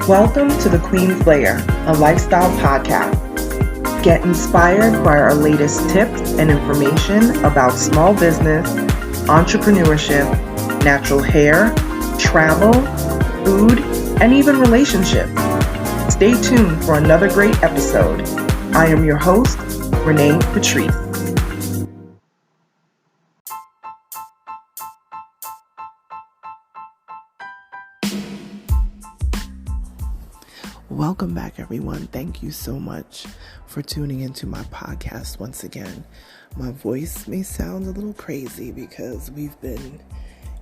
Welcome to The Queen's Lair, a lifestyle podcast. Get inspired by our latest tips and information about small business, entrepreneurship, natural hair, travel, food, and even relationships. Stay tuned for another great episode. I am your host, Renee Patrice. Welcome back, everyone. Thank you so much for tuning into my podcast once again. My voice may sound a little crazy because we've been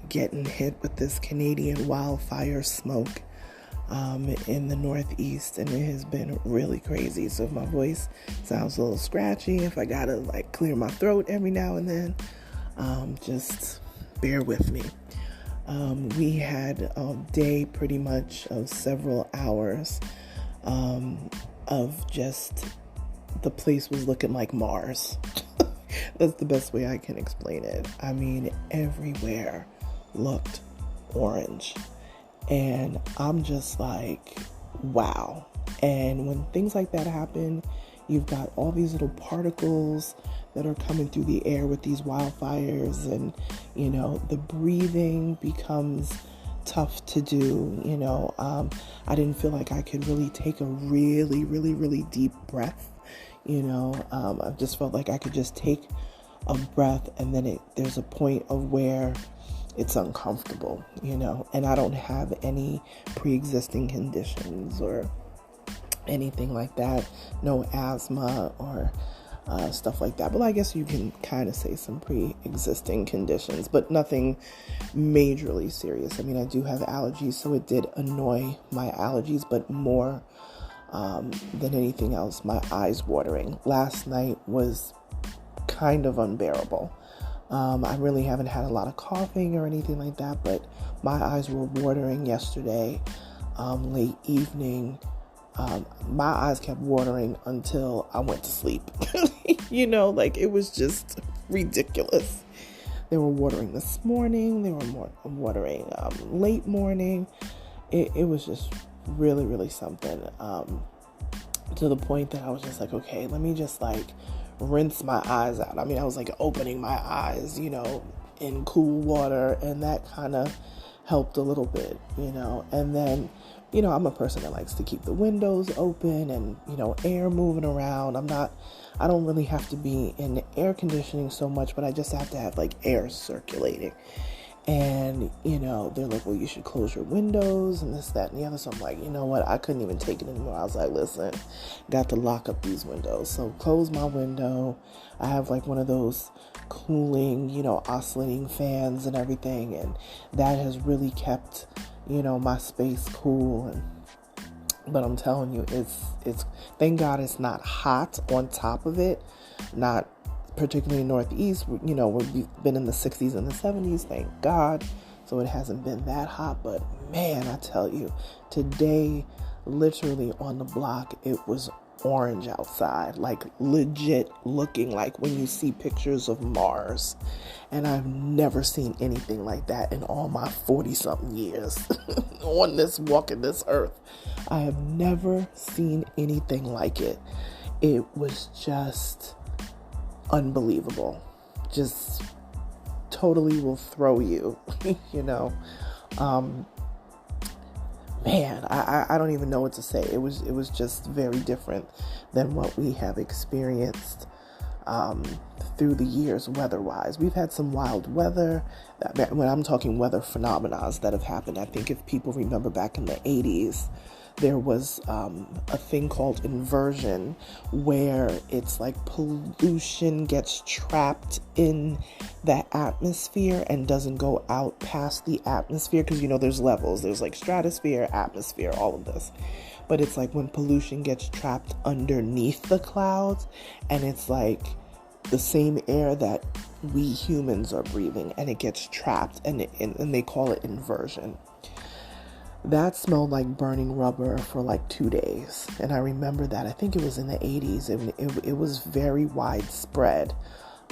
getting hit with this Canadian wildfire smoke in the Northeast, and it has been really crazy. So if my voice sounds a little scratchy, if I gotta clear my throat every now and then, just bear with me. We had a day pretty much of several hours of just the place was looking like Mars. That's the best way I can explain it. I mean, everywhere looked orange. And I'm just like, wow. And when things like that happen, you've got all these little particles that are coming through the air with these wildfires, and the breathing becomes tough to do. I didn't feel like I could really take a really, really, really deep breath. I just felt like I could just take a breath, and then there's a point of where it's uncomfortable, and I don't have any pre-existing conditions or anything like that, no asthma or stuff like that. But I guess you can kind of say some pre-existing conditions, but nothing majorly serious. I mean, I do have allergies, so it did annoy my allergies, but more than anything else, my eyes watering. Last night was kind of unbearable. I really haven't had a lot of coughing or anything like that, but my eyes were watering yesterday, late evening. My eyes kept watering until I went to sleep. It was just ridiculous. They were watering this morning. They were watering late morning. It was just really, really something, to the point that I was just like, okay, let me just rinse my eyes out. I mean, I was opening my eyes, in cool water, and that kind of helped a little bit, and then, I'm a person that likes to keep the windows open and, air moving around. I don't really have to be in air conditioning so much, but I just have to have air circulating. And, they're like, well, you should close your windows and this, that, and the other. So I'm like, you know what? I couldn't even take it anymore. I was like, listen, got to lock up these windows. So close my window. I have one of those cooling, oscillating fans and everything. And that has really kept, my space cool. But I'm telling you, it's thank God it's not hot on top of it. Not particularly Northeast, we've been in the 60s and the 70s, thank God. So it hasn't been that hot, but man, I tell you, today, literally on the block, it was orange outside, legit looking like when you see pictures of Mars. And I've never seen anything like that in all my 40-something years on walking this earth. I have never seen anything like it. It was just unbelievable. Just totally will throw you, man, I don't even know what to say. It was just very different than what we have experienced through the years weather-wise. We've had some wild weather. When I'm talking weather phenomena that have happened, I think if people remember back in the 80s, there was a thing called inversion, where it's pollution gets trapped in the atmosphere and doesn't go out past the atmosphere, because there's levels. There's stratosphere, atmosphere, all of this. But it's when pollution gets trapped underneath the clouds, and it's the same air that we humans are breathing, and it gets trapped, and they call it inversion. That smelled like burning rubber for 2 days. And I remember that. I think it was in the 80s. It was very widespread.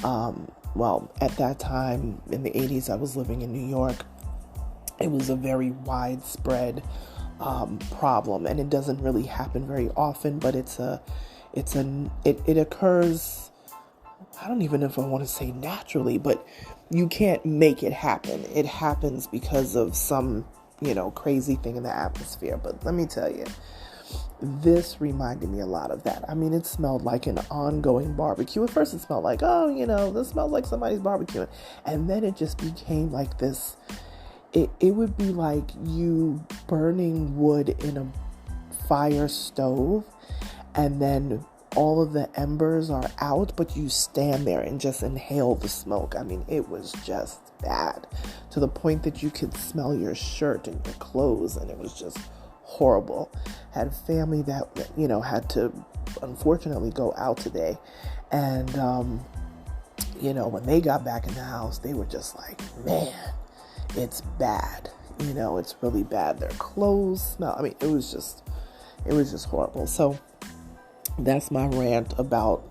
At that time, in the 80s, I was living in New York. It was a very widespread problem, and it doesn't really happen very often, but it occurs. I don't even know if I want to say naturally, but you can't make it happen. It happens because of some, crazy thing in the atmosphere. But let me tell you, this reminded me a lot of that. I mean, it smelled like an ongoing barbecue. At first it smelled like, this smells like somebody's barbecuing. And then it just became like this. It would be like you burning wood in a fire stove, and then all of the embers are out, but you stand there and just inhale the smoke. I mean, it was just bad, to the point that you could smell your shirt and your clothes, and it was just horrible. Had family that, had to unfortunately go out today. And, when they got back in the house, they were just like, man, it's bad. It's really bad. Their clothes smell. I mean, it was just horrible. So that's my rant about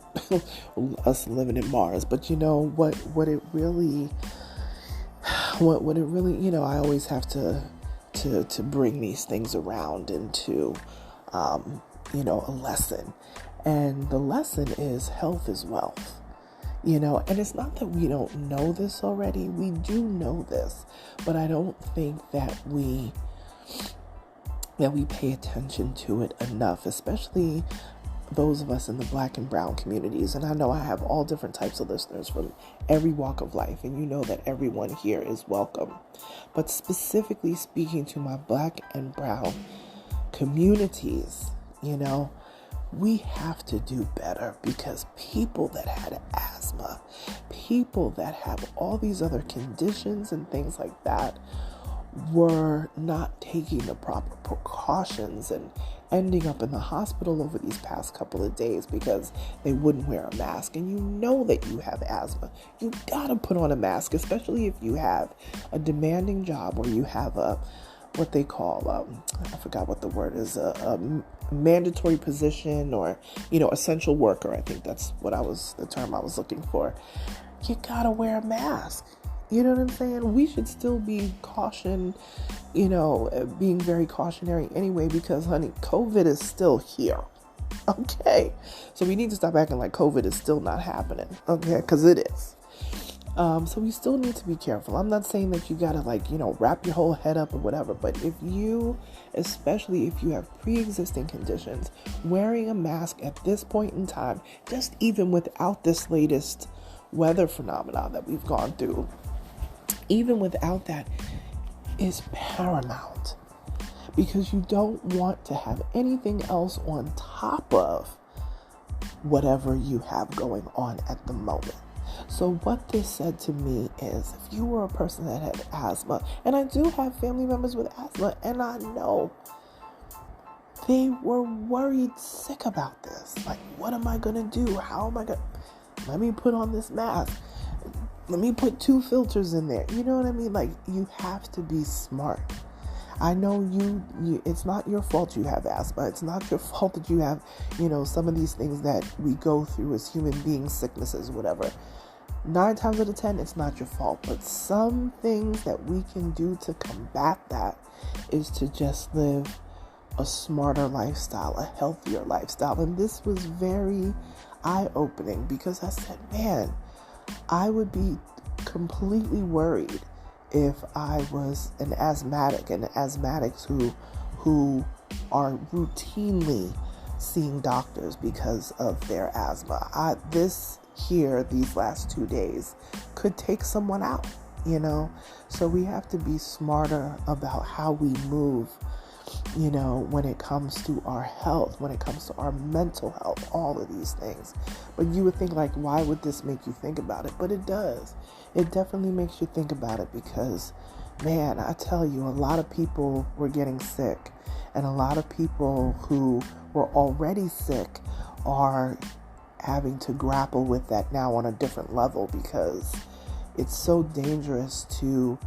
us living in Mars. But what it really, I always have to bring these things around into, a lesson. And the lesson is health is wealth. And it's not that we don't know this already. We do know this, but I don't think that we pay attention to it enough, especially those of us in the Black and brown communities. And I know I have all different types of listeners from every walk of life, and you know that everyone here is welcome. But specifically speaking to my Black and brown communities, we have to do better, because people that had asthma, people that have all these other conditions and things like that, were not taking the proper precautions and ending up in the hospital over these past couple of days because they wouldn't wear a mask. And you know that you have asthma. You gotta put on a mask, especially if you have a demanding job, or you have what they call, I forgot what the word is, a mandatory position, or, essential worker. I think that's the term I was looking for. You gotta wear a mask. You know what I'm saying? We should still be being very cautionary anyway, because, honey, COVID is still here. Okay. So we need to stop acting like COVID is still not happening. Okay. Because it is. So we still need to be careful. I'm not saying that you gotta wrap your whole head up or whatever, but especially if you have pre-existing conditions, wearing a mask at this point in time, just even without this latest weather phenomenon that we've gone through, even without that, is paramount, because you don't want to have anything else on top of whatever you have going on at the moment. So what this said to me is, if you were a person that had asthma, and I do have family members with asthma, and I know they were worried sick about this. Like, what am I going to do? How am I going to, let me put on this mask. Let me put 2 filters in there. You know what I mean? Like, you have to be smart. I know you it's not your fault you have asthma. It's not your fault that you have, some of these things that we go through as human beings, sicknesses, whatever. 9 times out of 10, it's not your fault. But some things that we can do to combat that is to just live a smarter lifestyle, a healthier lifestyle. And this was very eye-opening, because I said, man, I would be completely worried if I was an asthmatic, and asthmatics who are routinely seeing doctors because of their asthma. These last 2 days could take someone out, So we have to be smarter about how we move, when it comes to our health, when it comes to our mental health, all of these things. But you would think, like, why would this make you think about it? But it does. It definitely makes you think about it, because, man, I tell you, a lot of people were getting sick, and a lot of people who were already sick are having to grapple with that now on a different level, because it's so dangerous to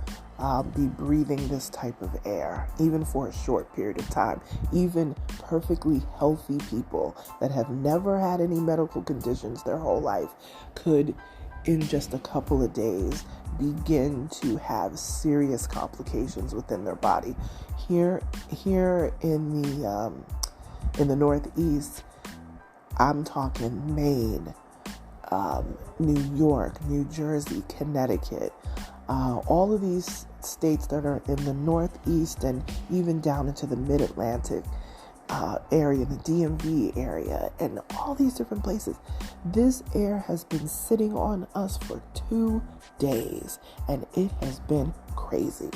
be breathing this type of air, even for a short period of time. Even perfectly healthy people that have never had any medical conditions their whole life could in just a couple of days begin to have serious complications within their body. Here in the Northeast, I'm talking Maine, New York, New Jersey, Connecticut, all of these states that are in the Northeast and even down into the Mid-Atlantic area, the DMV area, and all these different places. This air has been sitting on us for 2 days, and it has been crazy.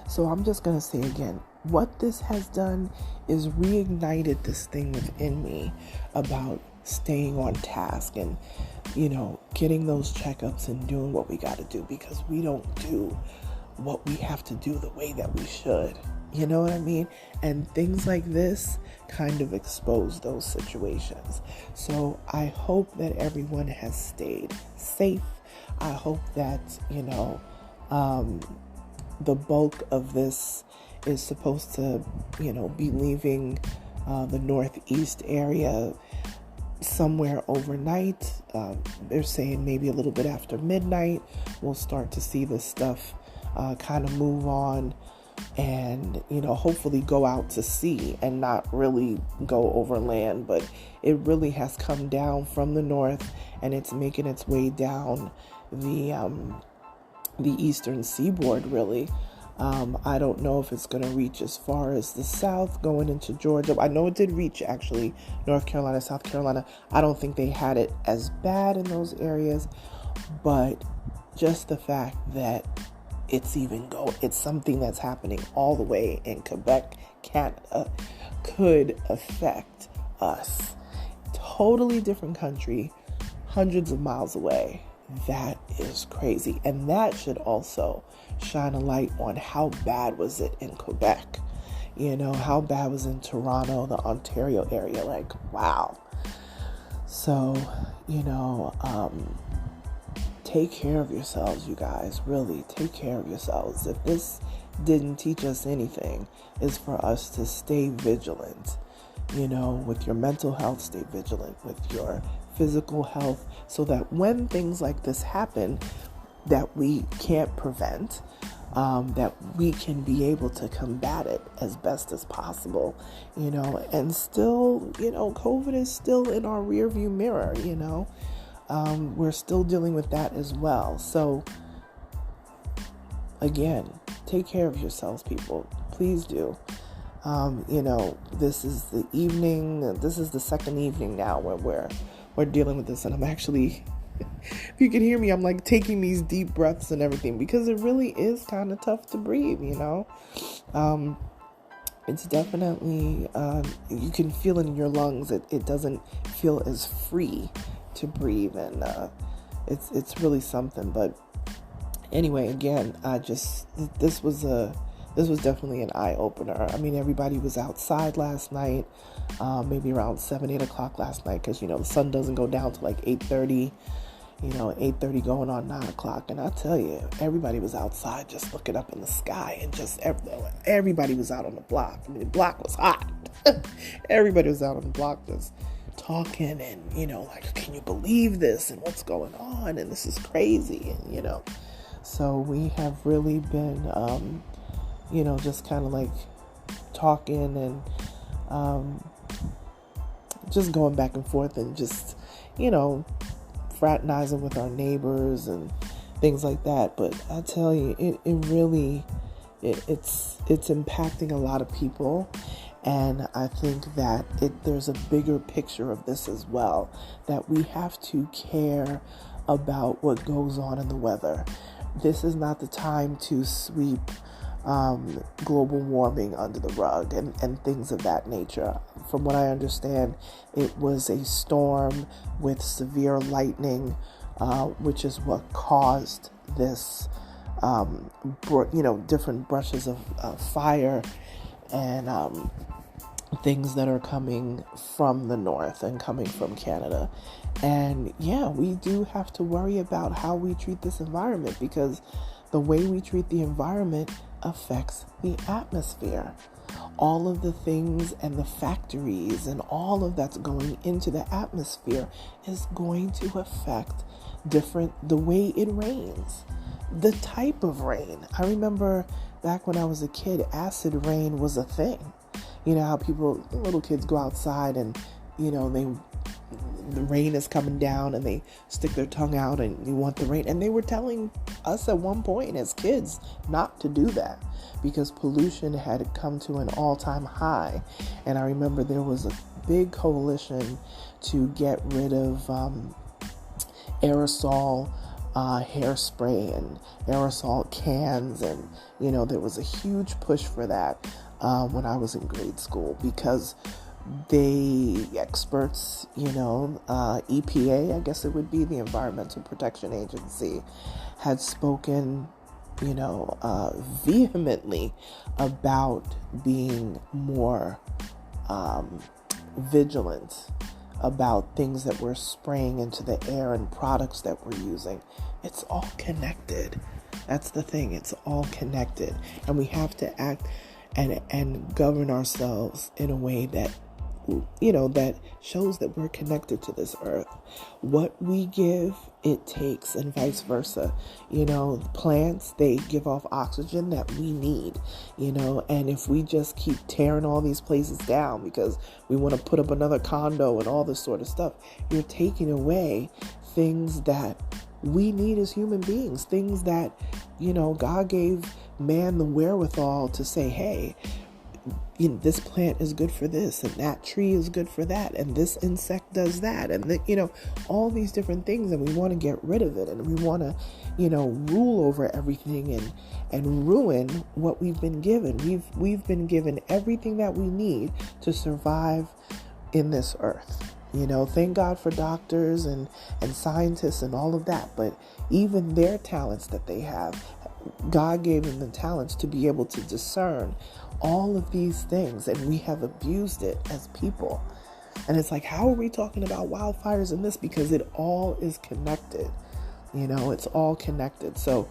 So I'm just going to say again, what this has done is reignited this thing within me about staying on task and, getting those checkups and doing what we got to do, because we don't do what we have to do the way that we should. You know what I mean? And things like this kind of expose those situations. So I hope that everyone has stayed safe. I hope that, the bulk of this is supposed to, be leaving the Northeast area somewhere overnight. They're saying maybe a little bit after midnight, we'll start to see this stuff kind of move on and, hopefully go out to sea and not really go over land. But it really has come down from the north, and it's making its way down the eastern seaboard, really. I don't know if it's going to reach as far as the south going into Georgia. I know it did reach, actually, North Carolina, South Carolina. I don't think they had it as bad in those areas, but just the fact that it's something that's happening all the way in Quebec, Canada, could affect us. Totally different country, hundreds of miles away. That is crazy. And that should also shine a light on how bad was it in Quebec. How bad was in Toronto, the Ontario area. Like, wow. So, take care of yourselves, you guys. Really, take care of yourselves. If this didn't teach us anything, is for us to stay vigilant. With your mental health, stay vigilant with your physical health, so that when things like this happen that we can't prevent, that we can be able to combat it as best as possible, and still, COVID is still in our rearview mirror, we're still dealing with that as well. So again, take care of yourselves, people. Please do. This is the second evening now where we're dealing with this, and I'm actually, if you can hear me, I'm like taking these deep breaths and everything, because it really is kind of tough to breathe, it's definitely, you can feel it in your lungs. It doesn't feel as free to breathe, and it's really something. But anyway, again, this was definitely an eye-opener. I mean, everybody was outside last night, maybe around 7, 8 o'clock last night, because, the sun doesn't go down to like 8:30, 8:30 going on 9 o'clock. And I tell you, everybody was outside just looking up in the sky, and just everybody was out on the block. I mean, the block was hot. Everybody was out on the block just talking and, like, can you believe this, and what's going on, and this is crazy, and, so we have really been, just kind of like talking and just going back and forth, and just, fraternizing with our neighbors and things like that. But I tell you, it really, it's impacting a lot of people. And I think that there's a bigger picture of this as well, that we have to care about what goes on in the weather. This is not the time to sweep global warming under the rug and things of that nature. From what I understand, it was a storm with severe lightning, which is what caused this, different brushes of fire and things that are coming from the north and coming from Canada. And yeah, we do have to worry about how we treat this environment, because the way we treat the environment affects the atmosphere. all of the things and the factories and all of that's going into the atmosphere is going to affect the way it rains, the type of rain. I remember back when I was a kid, acid rain was a thing. You know how little kids go outside and, the rain is coming down and they stick their tongue out and you want the rain. And they were telling us at one point as kids not to do that because pollution had come to an all-time high. And I remember there was a big coalition to get rid of aerosol hairspray and aerosol cans. And, there was a huge push for that when I was in grade school because experts, EPA, I guess it would be the Environmental Protection Agency, had spoken, vehemently about being more vigilant about things that we're spraying into the air and products that we're using. It's all connected. That's the thing. It's all connected. And we have to act and govern ourselves in a way that that shows that we're connected to this earth. What we give, it takes, and vice versa. Plants, they give off oxygen that we need, and if we just keep tearing all these places down because we want to put up another condo and all this sort of stuff, you're taking away things that we need as human beings, things that, God gave man the wherewithal to say, hey, this plant is good for this, and that tree is good for that, and this insect does that, and all these different things, and we want to get rid of it, and we want to, rule over everything and ruin what we've been given. We've been given everything that we need to survive in this earth. Thank God for doctors and scientists and all of that, but even their talents that they have, God gave them the talents to be able to discern all of these things, and we have abused it as people. And it's like, how are we talking about wildfires and this? Because it all is connected. It's all connected. So,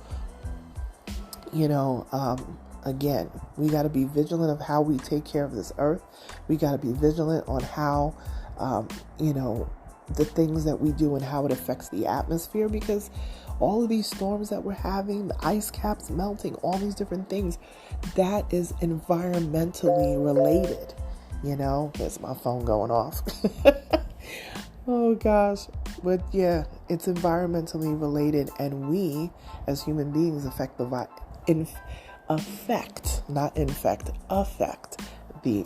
again, we got to be vigilant of how we take care of this earth. We got to be vigilant on how, the things that we do and how it affects the atmosphere, because all of these storms that we're having, the ice caps melting, all these different things, that is environmentally related. There's my phone going off. Oh gosh. But yeah, it's environmentally related, and we as human beings affect the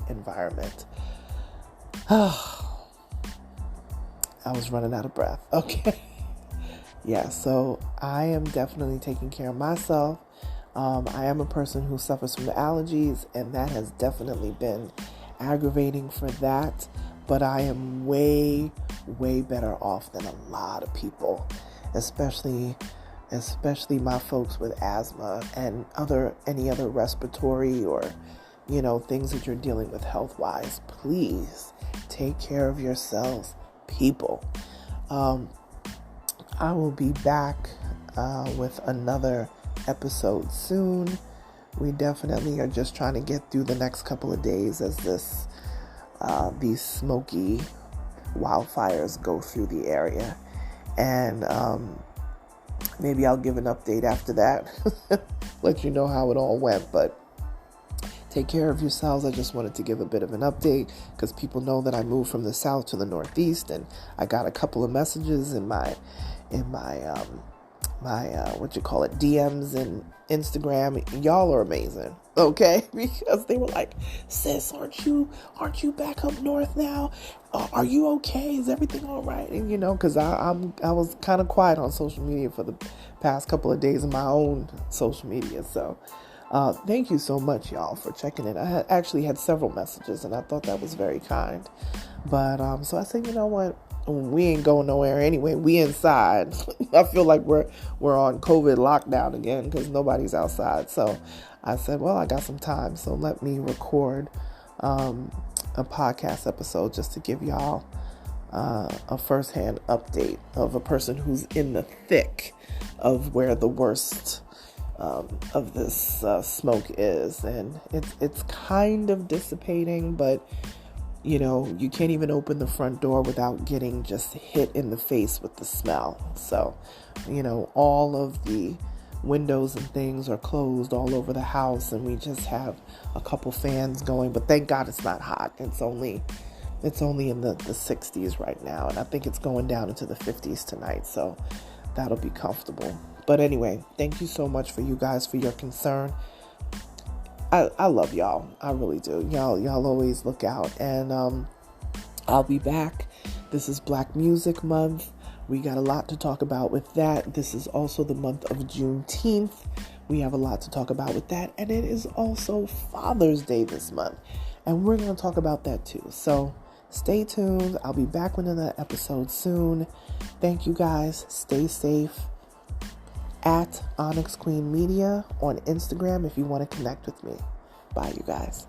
environment. I was running out of breath. Okay. Yeah, so I am definitely taking care of myself. I am a person who suffers from allergies, and that has definitely been aggravating for that. But I am way, way better off than a lot of people, especially my folks with asthma and any other respiratory or, things that you're dealing with health-wise. Please take care of yourselves, people. I will be back with another episode soon. We definitely are just trying to get through the next couple of days as these smoky wildfires go through the area. And maybe I'll give an update after that, let you know how it all went. But take care of yourselves. I just wanted to give a bit of an update because people know that I moved from the south to the northeast, and I got a couple of messages in my DMs and Instagram. Y'all are amazing, okay? Because they were like, sis, aren't you back up north now? Are you okay? Is everything all right? And because I was kind of quiet on social media for the past couple of days in my own social media. So thank you so much, y'all, for checking in. I actually had several messages, and I thought that was very kind. But so I said, you know what? We ain't going nowhere anyway. We inside. I feel like we're on COVID lockdown again because nobody's outside. So I said, well, I got some time, so let me record a podcast episode just to give y'all a firsthand update of a person who's in the thick of where the worst of this smoke is, and it's kind of dissipating, but you can't even open the front door without getting just hit in the face with the smell. So, all of the windows and things are closed all over the house, and we just have a couple fans going, but thank God it's not hot. It's only in the 60s right now, and I think it's going down into the 50s tonight, so that'll be comfortable. But anyway, thank you so much for you guys, for your concern. I love y'all. I really do. Y'all always look out. And I'll be back. This is Black Music Month. We got a lot to talk about with that. This is also the month of Juneteenth. We have a lot to talk about with that. And it is also Father's Day this month. And we're going to talk about that too. So stay tuned. I'll be back with another episode soon. Thank you guys. Stay safe. At Onyx Queen Media on Instagram if you want to connect with me. Bye, you guys.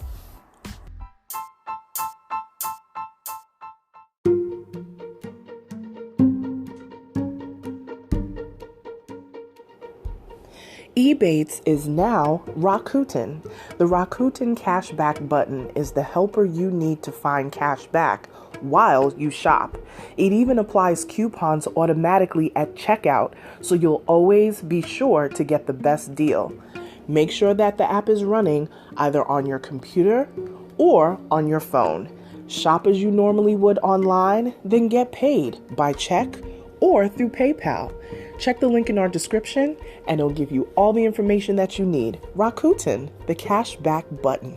Ebates is now Rakuten. The Rakuten cashback button is the helper you need to find cash back while you shop. It even applies coupons automatically at checkout, so you'll always be sure to get the best deal. Make sure that the app is running either on your computer or on your phone. Shop as you normally would online, then get paid by check or through PayPal. Check the link in our description and it'll give you all the information that you need. Rakuten, the cashback button.